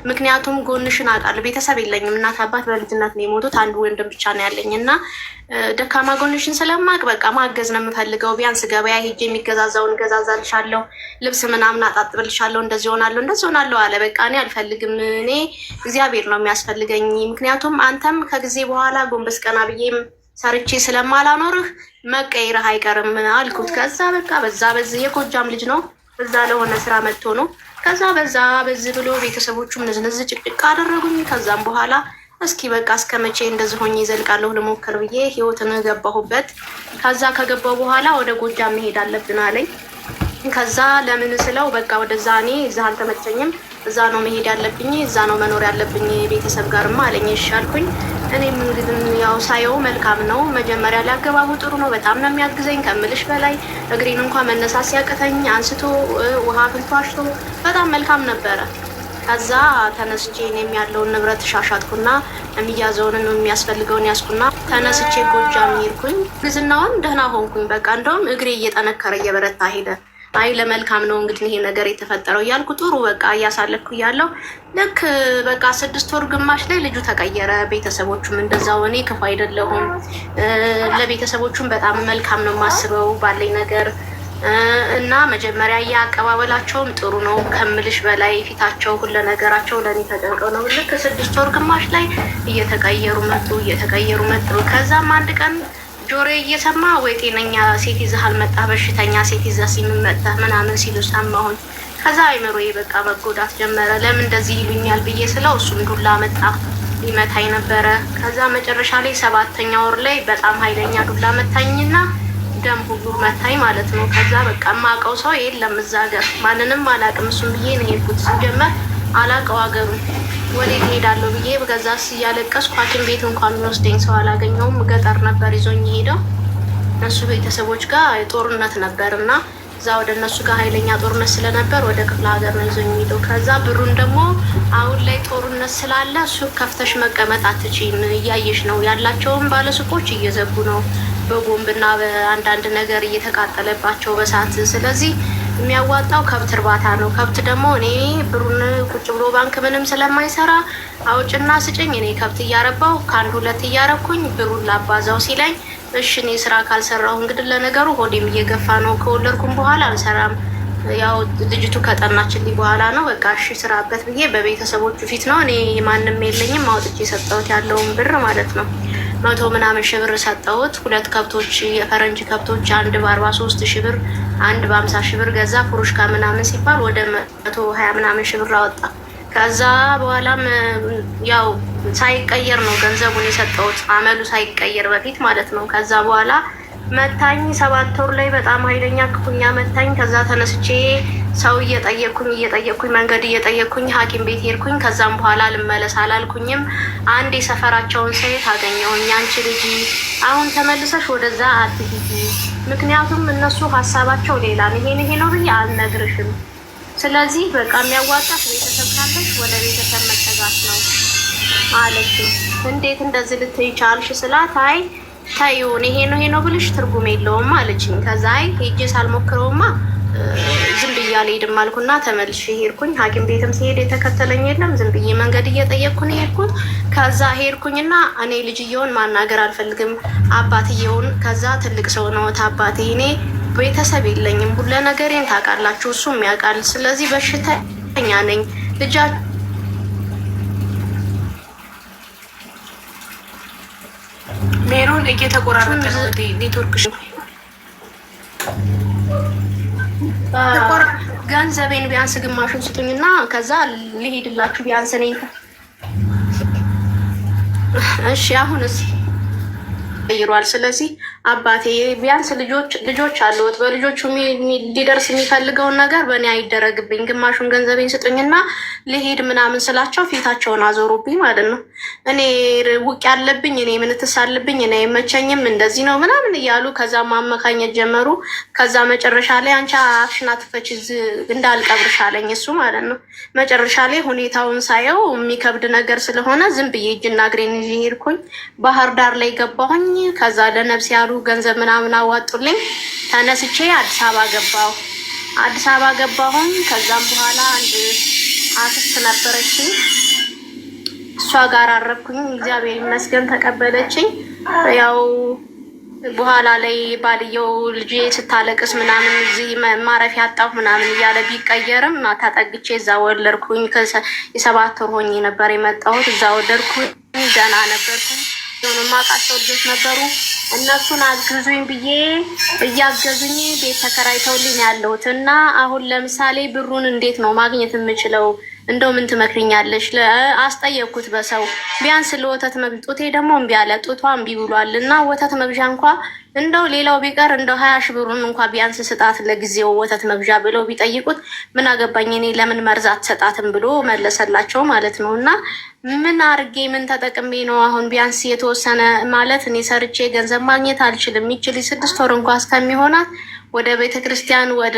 ምክንያቱም ጎንሽን አውቃለሁ። ቤተሰብ የለኝም፣ እናት አባት በልጅነት ነው የሞቱት። አንድ ወንድም ብቻ ነው ያለኝ እና ደካማ ጎንሽን ስለማቅ በቃ ማገዝ ነው የምፈልገው። ቢያንስ ገበያ ሄጄ የሚገዛዛውን እገዛዛልሻለሁ፣ ልብስ ምናምን አጣጥብልሻለሁ፣ እንደዚህ ሆናለሁ አለ። በቃ እኔ አልፈልግም፣ እኔ እግዚአብሔር ነው የሚያስፈልገኝ። ምክንያቱም አንተም ከጊዜ በኋላ ጎንበስ ቀና ብዬም ሰርቼ ስለማላኖርህ መቀየርህ አይቀርም አልኩት። ከዛ በቃ በዚህ የጎጃም ልጅ ነው፣ እዛ ለሆነ ስራ መጥቶ ነው። ከዛ በዚህ ብሎ ቤተሰቦቹም ንዝንዝ ጭቅጭቅ አደረጉኝ። ከዛም በኋላ እስኪ በቃ እስከ መቼ እንደዚህ ሆኜ ይዘልቃለሁ ልሞክር ብዬ ህይወትን ገባሁበት። ከዛ ከገባው በኋላ ወደ ጎጃም መሄድ አለብን አለኝ። ከዛ ለምን ስለው በቃ ወደዛ እኔ እዛ አልተመቸኝም፣ እዛ ነው መሄድ ያለብኝ፣ እዛ ነው መኖር ያለብኝ ቤተሰብ ጋርማ አለኝ። እሺ አልኩኝ። እኔም እንግዲህ ያው ሳየው መልካም ነው። መጀመሪያ ላይ አገባቡ ጥሩ ነው፣ በጣም ነው የሚያግዘኝ ከምልሽ በላይ። እግሬን እንኳን መነሳት ሲያቅተኝ አንስቶ ውሃ ፍልቶ አሽቶ በጣም መልካም ነበረ። ከዛ ተነስቼ እኔም ያለውን ንብረት ሻሻጥኩና የሚያዘውን የሚያስፈልገውን ያስኩና ተነስቼ ጎጃም ሄድኩኝ። ግዝናውን ደህና ሆንኩኝ። በቃ እንደውም እግሬ እየጠነከረ እየበረታ ሄደ። አይ ለመልካም ነው እንግዲህ ይሄ ነገር የተፈጠረው እያልኩ ጥሩ በቃ እያሳለፍኩ እያለሁ ልክ በቃ 6 ወር ግማሽ ላይ ልጁ ተቀየረ። ቤተሰቦቹም እንደዛው። እኔ ክፉ አይደለሁም፣ ለቤተሰቦቹም በጣም መልካም ነው የማስበው ባለኝ ነገር እና መጀመሪያ የአቀባበላቸውም ጥሩ ነው ከምልሽ በላይ። ፊታቸው ሁሉ ነገራቸው ለእኔ ተጨንቀው ነው። ልክ 6 ወር ግማሽ ላይ እየተቀየሩ መጡ። ከዛም አንድ ቀን ጆሮ እየሰማ ወይ ጤነኛ ሴት ይዘህ አልመጣህ፣ በሽተኛ ሴት ይዘህ ሲመጣህ ምናምን ሲሉ ሰማሁኝ። ከዛ አይምሮዬ በቃ መጎዳት ጀመረ። ለምን እንደዚህ ይሉኛል ብዬ ስለው እሱም ዱላ መጣ ሊመታኝ ነበረ። ከዛ መጨረሻ ላይ 7ኛ ወር ላይ በጣም ኃይለኛ ዱላ መታኝና ደም ሁሉ መታኝ ማለት ነው። ከዛ በቃ የማውቀው ሰው የለም እዛ ሀገር፣ ማንንም አላውቅም። እሱም ብዬ ነው የሄድኩት። ሲጀመር አላውቀው ሀገሩ ወዴት እሄዳለሁ ብዬ በገዛስ እያለቀስኩ ሐኪም ቤት እንኳን የሚወስደኝ ሰው አላገኘውም። ገጠር ነበር ይዞኝ ሄደው እነሱ ቤተሰቦች ጋር ጦርነት ነበር እና እዛ ወደ እነሱ ጋር ኃይለኛ ጦርነት ስለነበር ወደ ክፍለ ሀገር ነው ይዞኝ ሄደው። ከዛ ብሩን ደግሞ አሁን ላይ ጦርነት ስላለ ሱቅ ከፍተሽ መቀመጥ አትችይም፣ እያየሽ ነው። ያላቸውም ባለሱቆች እየዘጉ ነው በቦምብና በአንዳንድ ነገር እየተቃጠለባቸው በሳት። ስለዚህ የሚያዋጣው ከብት እርባታ ነው። ከብት ደግሞ እኔ ብሩን ቁጭ ብሎ ባንክ ምንም ስለማይሰራ አውጭና ስጭኝ፣ እኔ ከብት እያረባው ከአንድ 2 እያረኩኝ ብሩን ላባዛው ሲለኝ እሺ እኔ ስራ ካልሰራሁ እንግዲህ ለነገሩ ሆዴም እየገፋ ነው። ከወለድኩም በኋላ አልሰራም፣ ያው ልጅቱ ከጠናችልኝ በኋላ ነው። በቃ እሺ ስራበት ብዬ በቤተሰቦቹ ፊት ነው፣ እኔ ማንም የለኝም፣ አውጥቼ የሰጠሁት ያለውን ብር ማለት ነው 100 ምናምን ሺህ ብር ሰጠሁት። 2 ከብቶች የፈረንጅ ከብቶች፣ አንድ በ43 ሺህ ብር፣ አንድ በ50 ሺህ ብር ገዛ። ፉሩሽካ ምናምን ሲባል ወደ 120 ምናምን ሺህ ብር አወጣ። ከዛ በኋላም ያው ሳይቀየር ነው ገንዘቡን የሰጠሁት፣ አመሉ ሳይቀየር በፊት ማለት ነው። ከዛ በኋላ መታኝ 7 ወር ላይ በጣም ኃይለኛ ክፉኛ መታኝ። ከዛ ተነስቼ ሰው እየጠየኩኝ መንገድ እየጠየኩኝ ሐኪም ቤት ሄድኩኝ። ከዛም በኋላ ልመለስ አላልኩኝም። አንድ የሰፈራቸውን ሴት አገኘሁኝ። አንቺ ልጅ አሁን ተመልሰሽ ወደዛ አትሂጂ፣ ምክንያቱም እነሱ ሀሳባቸው ሌላ ነው፣ ይሄ ነው ብዬ አልነግርሽም። ስለዚህ በቃ የሚያዋጣት ቤተሰብ ካለሽ ወደ ቤተሰብ መጠጋት ነው አለችኝ። እንዴት እንደዚህ ልትይ ቻልሽ ስላት አይ ታዩን ይሄ ነው ብልሽ ትርጉም የለውም አለችኝ። ከዛ አይ ሄጄ ሳልሞክረውማ ዝም ብዬ አልሄድም አልኩና ተመልሼ ሄድኩኝ። ሐኪም ቤትም ሲሄድ የተከተለኝ የለም፣ ዝም ብዬ መንገድ እየጠየቅኩ ነው የሄድኩት። ከዛ ሄድኩኝና እኔ ልጅየውን ማናገር አልፈልግም አባትየውን። ከዛ ትልቅ ሰው ነው አባቴ፣ እኔ ቤተሰብ የለኝም፣ ሁሉ ነገሬን ታውቃላችሁ፣ እሱም ያውቃል። ስለዚህ በሽተኛ ነኝ ልጃ ሜሮን እየተቆራረጠ ነው ኔትወርክሽ። ገንዘቤን ቢያንስ ግማሹን ስጡኝና ከዛ ልሄድላችሁ ቢያንስ ነኝ። እሺ አሁንስ ይሯል። ስለዚህ አባቴ ቢያንስ ልጆች አሉት፣ በልጆቹ ሊደርስ የሚፈልገውን ነገር በእኔ አይደረግብኝ፣ ግማሹን ገንዘቤን ስጡኝና ልሄድ ምናምን ስላቸው ፊታቸውን አዞሩብኝ ማለት ነው። እኔ ውቅ ያለብኝ እኔ ምንትስ አለብኝ እኔ አይመቸኝም እንደዚህ ነው ምናምን እያሉ ከዛ ማመካኘት ጀመሩ። ከዛ መጨረሻ ላይ አንቺ አፍሽን አትክፈች እንዳልቀብርሽ አለኝ እሱ ማለት ነው። መጨረሻ ላይ ሁኔታውን ሳየው የሚከብድ ነገር ስለሆነ ዝም ብዬ እጅና እግሬን ይዤ ሄድኩኝ። ባህር ዳር ላይ ገባሁኝ። ከዛ ለነፍስ ያሉ ገንዘብ ምናምን አዋጡልኝ። ተነስቼ አዲስ አበባ ገባሁኝ። ከዛም በኋላ አንድ አክስት ነበረችኝ። እሷ ጋር አረፍኩኝ። እግዚአብሔር ይመስገን ተቀበለችኝ። ያው በኋላ ላይ ባልየው ልጄ ስታለቅስ ምናምን እዚህ ማረፊያ አጣሁ ምናምን እያለ ቢቀየርም ተጠግቼ እዛ ወለድኩኝ። የ7 ወር ሆኜ ነበር የመጣሁት። እዛ ወለድኩኝ። ደህና ነበርኩኝ። ሆኖ ማውቃቸው ልጆች ነበሩ። እነሱን አግዙኝ ብዬ እያገዙኝ ቤት ተከራይተውልኝ ያለሁት እና አሁን ለምሳሌ ብሩን እንዴት ነው ማግኘት የምችለው? እንደው ምን ትመክሪኛለሽ? አስጠየቅኩት በሰው ቢያንስ ለወተት መግዣ ጡቴ ደግሞ እምቢ አለ። ጡቷ እምቢ ብሏል እና ወተት መግዣ እንኳ እንደው ሌላው ቢቀር እንደው 20 ሺህ ብሩን እንኳ ቢያንስ ስጣት ለጊዜው ወተት መግዣ ብለው ቢጠይቁት ምን አገባኝ እኔ ለምን መርዝ አትሰጣትም ብሎ መለሰላቸው ማለት ነው። እና ምን አርጌ ምን ተጠቅሜ ነው አሁን ቢያንስ የተወሰነ ማለት እኔ ሰርቼ ገንዘብ ማግኘት አልችልም። ይችል 6 ወር እንኳ እስከሚሆናት ወደ ቤተ ክርስቲያን ወደ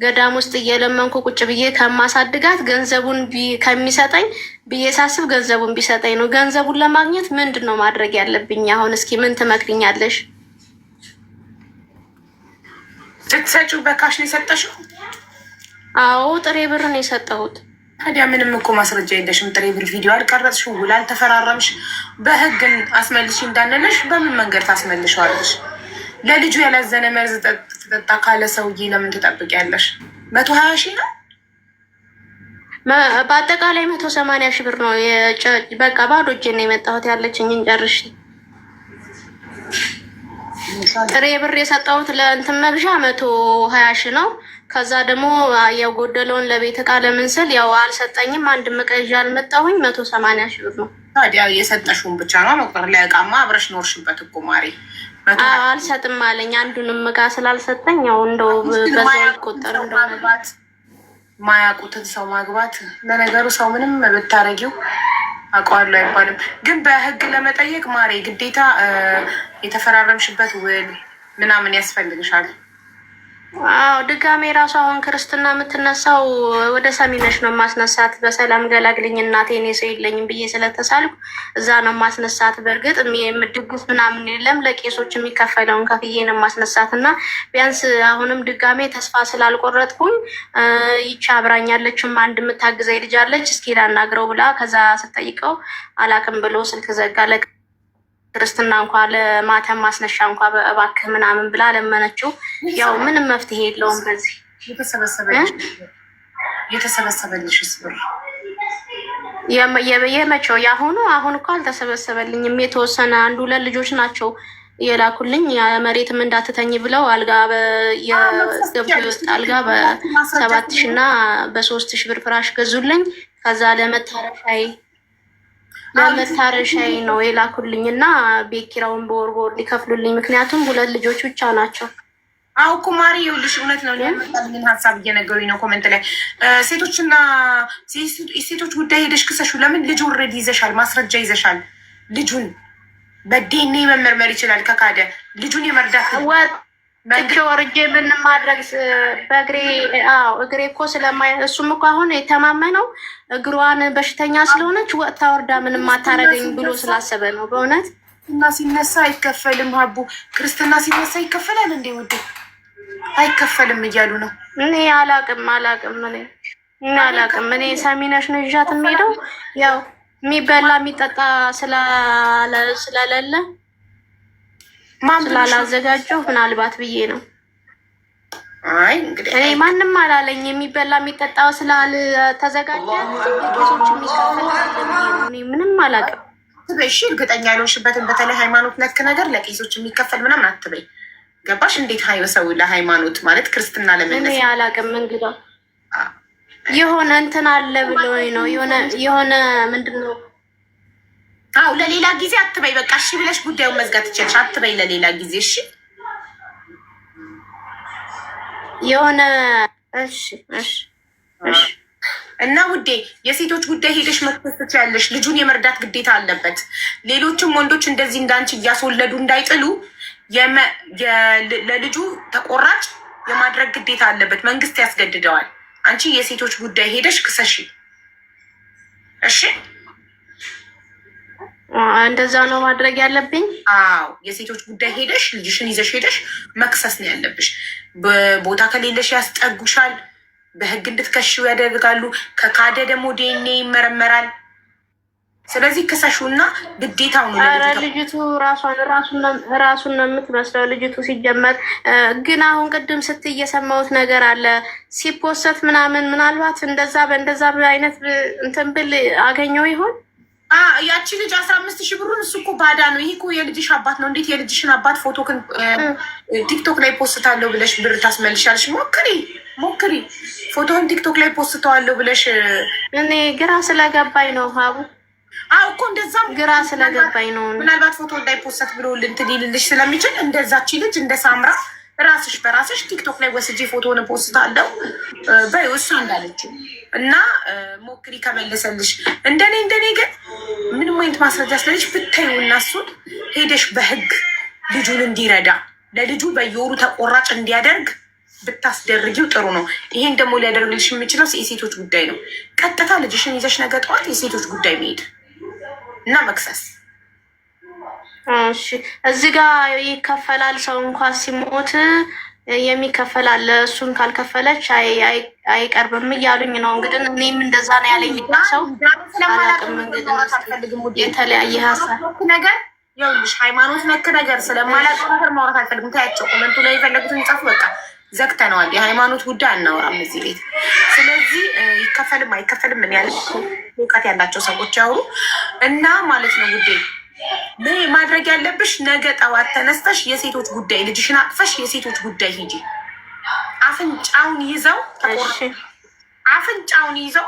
ገዳም ውስጥ እየለመንኩ ቁጭ ብዬ ከማሳድጋት ገንዘቡን ከሚሰጠኝ ብዬ ሳስብ ገንዘቡን ቢሰጠኝ ነው። ገንዘቡን ለማግኘት ምንድን ነው ማድረግ ያለብኝ? አሁን እስኪ ምን ትመክሪኛለሽ? ስትሰጪው በካሽ ነው የሰጠሽው? አዎ ጥሬ ብር ነው የሰጠሁት። ታዲያ ምንም እኮ ማስረጃ የለሽም። ጥሬ ብር ቪዲዮ አልቀረጽሽው፣ ውል አልተፈራረምሽ። በህግን አስመልሽ እንዳንለሽ በምን መንገድ ታስመልሸዋለሽ? ለልጁ ያላዘነ መርዝ ጠጣ ካለ ሰውዬ ለምን ትጠብቂያለሽ? 120 ሺህ ነው በአጠቃላይ 180 ሺህ ብር ነው። በቃ ባዶ እጄን ነው የመጣሁት። ያለችኝን ጨርሼ ጥሬ ብር የሰጠሁት ለእንትን መግዣ 120 ሺህ ነው። ከዛ ደግሞ የጎደለውን ለቤት ዕቃ ለምን ስል ያው አልሰጠኝም። አንድ መቀዣ አልመጣሁኝ 180 ሺህ ብር ነው። ታዲያ የሰጠሽውን ብቻ ነው መቁጠር። ለዕቃማ አብረሽ ኖርሽበት እኮ ማሪ። አልሰጥም አለኝ። አንዱንም ዕቃ ስላልሰጠኝ ያው እንደው በዛው ይቆጠር እንደሆነ ማያውቁትን ሰው ማግባት። ለነገሩ ሰው ምንም ብታረጊው አውቀዋለሁ አይባልም። ግን በህግ ለመጠየቅ ማሬ ግዴታ የተፈራረምሽበት ውል ምናምን ያስፈልግሻል። አዎ ድጋሜ ራሱ አሁን ክርስትና የምትነሳው ወደ ሰሚነሽ ነው ማስነሳት። በሰላም ገላግልኝ እናቴ እኔ ሰው የለኝም ብዬ ስለተሳልኩ እዛ ነው ማስነሳት። በእርግጥ ድግስ ምናምን የለም፣ ለቄሶች የሚከፈለውን ከፍዬ ነው ማስነሳት። እና ቢያንስ አሁንም ድጋሜ ተስፋ ስላልቆረጥኩኝ ይቻ አብራኛለችም አንድ የምታግዘኝ ልጅ አለች፣ እስኪ ላናግረው ብላ ከዛ ስጠይቀው አላቅም ብሎ ስልክ ዘጋ። ክርስትና እንኳ ለማተም ማስነሻ እንኳ እባክህ ምናምን ብላ ለመነችው። ያው ምንም መፍትሄ የለውም። በዚህ የተሰበሰበልሽስ ብር የመቼው የአሁኑ አሁን እኮ አልተሰበሰበልኝም። የተወሰነ 1-2 ልጆች ናቸው የላኩልኝ። መሬትም እንዳትተኝ ብለው አልጋ የገብቶ አልጋ በ7,000 እና በ3,000 ብር ፍራሽ ገዙልኝ። ከዛ ለመታረሻዬ ነው የላኩልኝ እና ቤት ኪራውን በወር ሊከፍሉልኝ። ምክንያቱም 2 ልጆች ብቻ ናቸው። አዎ እኮ ማሪ ይኸውልሽ፣ እውነት ነው። ያመጣልኝን ሀሳብ እየነገሩኝ ነው ኮመንት ላይ። ሴቶች ጉዳይ ሄደሽ ክሰሹ። ለምን ልጅ ኦልሬዲ ይዘሻል፣ ማስረጃ ይዘሻል። ልጁን በዲኤንኤ መመርመር ይችላል። ከካደ ልጁን የመርዳት ጥቼ ወርጄ ምን ማድረግ በእግሬ እግሬ እኮ እሱም እኮ አሁን የተማመነው እግሯን በሽተኛ ስለሆነች ወጥታ ወርዳ ምንም አታረገኝ ብሎ ስላሰበ ነው። በእውነት እና ሲነሳ አይከፈልም። ሀቡ ክርስትና ሲነሳ ይከፈላል እንዴ? ውዴ አይከፈልም እያሉ ነው። እኔ አላቅም እኔ ሰሚነሽ ነው ይዣት የምሄደው። ያው የሚበላ የሚጠጣ ስለሌለ ስላላዘጋጀው ምናልባት ብዬ ነው። አይ እንግዲህ እኔ ማንም አላለኝ። የሚበላ የሚጠጣው ስላልተዘጋጀ የቄሶች የሚከፈል እኔ ምንም አላውቅም። እሺ እርግጠኛ ያልሆንሽበትን በተለይ ሃይማኖት ነክ ነገር ለቄሶች የሚከፈል ምናምን አትበይ። ገባሽ? እንዴት ሰው ለሃይማኖት ማለት ክርስትና ለመለስ እኔ አላውቅም። እንግዳ የሆነ እንትን አለ ብሎኝ ነው የሆነ ምንድን ነው? አዎ ለሌላ ጊዜ አትበይ። በቃ እሺ ብለሽ ጉዳዩን መዝጋት ትችያለሽ። አትበይ ለሌላ ጊዜ እሺ። የሆነ እሺ እና ውዴ የሴቶች ጉዳይ ሄደሽ መክሰስ ትችያለሽ። ልጁን የመርዳት ግዴታ አለበት። ሌሎችም ወንዶች እንደዚህ እንዳንቺ እያስወለዱ እንዳይጥሉ ለልጁ ተቆራጭ የማድረግ ግዴታ አለበት። መንግስት ያስገድደዋል። አንቺ የሴቶች ጉዳይ ሄደሽ ክሰሺ እሺ። እንደዛ ነው ማድረግ ያለብኝ። አዎ የሴቶች ጉዳይ ሄደሽ ልጅሽን ይዘሽ ሄደሽ መክሰስ ነው ያለብሽ። ቦታ ከሌለሽ ያስጠጉሻል። በህግ እንድትከሽው ያደርጋሉ። ከካደ ደግሞ ዲኤንኤ ይመረመራል። ስለዚህ ክሰሹና ግዴታው ነው። ልጅቱ ራሱን ነው የምትመስለው ልጅቱ ሲጀመር። ግን አሁን ቅድም ስትይ የሰማሁት ነገር አለ ሲፖሰት ምናምን ምናልባት እንደዛ አይነት እንትን ብል አገኘው ይሆን? ያቺ ልጅ 15,000 ብሩን እሱ እኮ ባዳ ነው። ይሄ እኮ የልጅሽ አባት ነው። እንዴት የልጅሽን አባት ፎቶ ቲክቶክ ላይ ፖስታለሁ ብለሽ ብር ታስመልሻለሽ? ሞክሪ። ፎቶን ቲክቶክ ላይ ፖስተዋለሁ ብለሽ እኔ ግራ ስለገባኝ ነው ሀቡ። እኮ እንደዛም ግራ ስለገባኝ ነው። ምናልባት ፎቶ እንዳይፖሰት ብሎ እንትን ሊልልሽ ስለሚችል እንደዛቺ ልጅ እንደ ሳምራ ራስሽ በራስሽ ቲክቶክ ላይ ወስጄ ፎቶን ፖስታለሁ በይው እሷ እንዳለችው እና ሞክሪ ከመለሰልሽ። እንደኔ ግን ምንም አይነት ማስረጃ ስለልጅ ብታዩ እና እሱን ሄደሽ በህግ ልጁን እንዲረዳ ለልጁ በየወሩ ተቆራጭ እንዲያደርግ ብታስደርጊው ጥሩ ነው። ይሄን ደግሞ ሊያደርግልሽ የሚችለው የሴቶች ጉዳይ ነው። ቀጥታ ልጅሽን ይዘሽ ነገ ጠዋት የሴቶች ጉዳይ መሄድ እና መክሰስ። እሺ እዚህ ጋር ይከፈላል። ሰው እንኳን ሲሞት የሚከፈል አለ። እሱን ካልከፈለች አይቀርብም እያሉኝ ነው። እንግዲህ እኔም እንደዛ ነው ያለኝ። ሰው አላውቅም እንግዲህ የተለያየ ሀሳብ ነገር ይኸውልሽ፣ ሃይማኖት ነክ ነገር ስለማላውቅ ነገር ማውራት አልፈልግም። ታያቸው ኮመንቱ ላይ የፈለጉትን ጻፉ። በቃ ዘግተነዋል። የሃይማኖት ጉዳይ አናወራም እዚህ ቤት። ስለዚህ ይከፈልም አይከፈልም ምን ያለ እውቀት ያላቸው ሰዎች ያወሩ እና ማለት ነው ጉዴ ማድረግ ያለብሽ ነገ ጠዋት ተነስተሽ የሴቶች ጉዳይ ልጅሽን አቅፈሽ የሴቶች ጉዳይ ሂጂ። አፍንጫውን ይዘው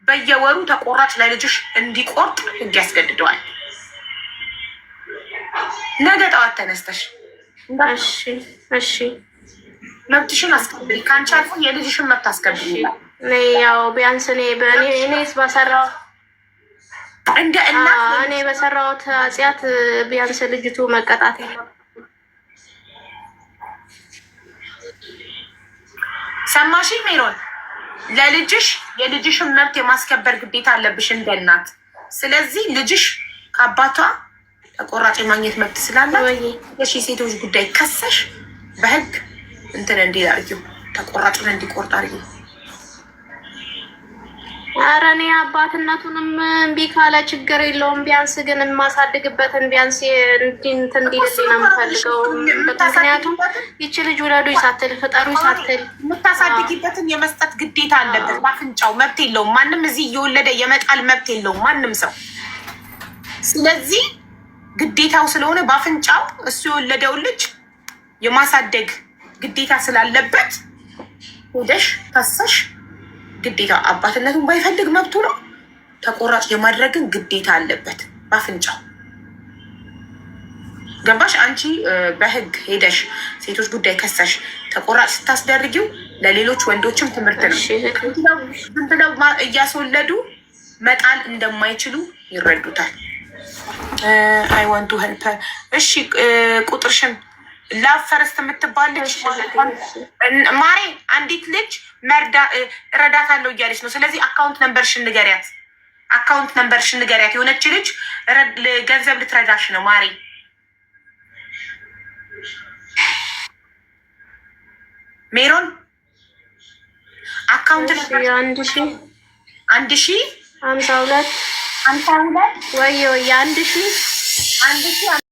በየወሩ ተቆራጭ ለልጅሽ እንዲቆርጥ ህግ ያስገድደዋል። ነገ ጠዋት ተነስተሽ እሺ መብትሽን አስከብሪ። ከአንቺ አልፎ የልጅሽን መብት አስከብሪ። ያው ቢያንስ እኔስ በሰራው እንደ እናት እኔ በሰራሁት ኃጢአት ቢያንስ ልጅቱ መቀጣት የለም። ሰማሽ ሜሮን? ለልጅሽ የልጅሽን መብት የማስከበር ግዴታ አለብሽ እንደ እናት። ስለዚህ ልጅሽ ከአባቷ ተቆራጭ ማግኘት መብት ስላላት የሴቶች ጉዳይ ከሰሽ በህግ እንትን እንዲል አድርጊው፣ ተቆራጩን እንዲቆርጥ አድርጊው። ኧረ እኔ አባትነቱንም እምቢ ካለ ችግር የለውም። ቢያንስ ግን የማሳድግበትን ቢያንስ እንትን እንዲልልኝ ነው የምፈልገው። ምክንያቱም ይቺ ልጅ ውለዱኝ ሳትል ፍጠሩኝ ሳትል የምታሳድጊበትን የመስጠት ግዴታ አለበት። በአፍንጫው መብት የለውም ማንም። እዚህ እየወለደ የመጣል መብት የለውም ማንም ሰው። ስለዚህ ግዴታው ስለሆነ በአፍንጫው እሱ የወለደውን ልጅ የማሳደግ ግዴታ ስላለበት ሄደሽ ከሰሽ ግዴታ አባትነቱን ባይፈልግ መብቱ ነው። ተቆራጭ የማድረግን ግዴታ አለበት በአፍንጫው። ገባሽ? አንቺ በህግ ሄደሽ ሴቶች ጉዳይ ከሰሽ ተቆራጭ ስታስደርጊው ለሌሎች ወንዶችም ትምህርት ነው። ዝም ብለው እያስወለዱ መጣል እንደማይችሉ ይረዱታል። አይ ዋንት ቱ ሄልፕ። እሺ ቁጥርሽን ላቭ ፈርስት የምትባል ልጅ ማሬ፣ አንዲት ልጅ እረዳታለሁ እያለች ነው። ስለዚህ አካውንት ነምበርሽን ንገሪያት። የሆነች ልጅ ገንዘብ ልትረዳሽ ነው ማሬ። ሜሮን አካውንት 1,052 ወይ 1,000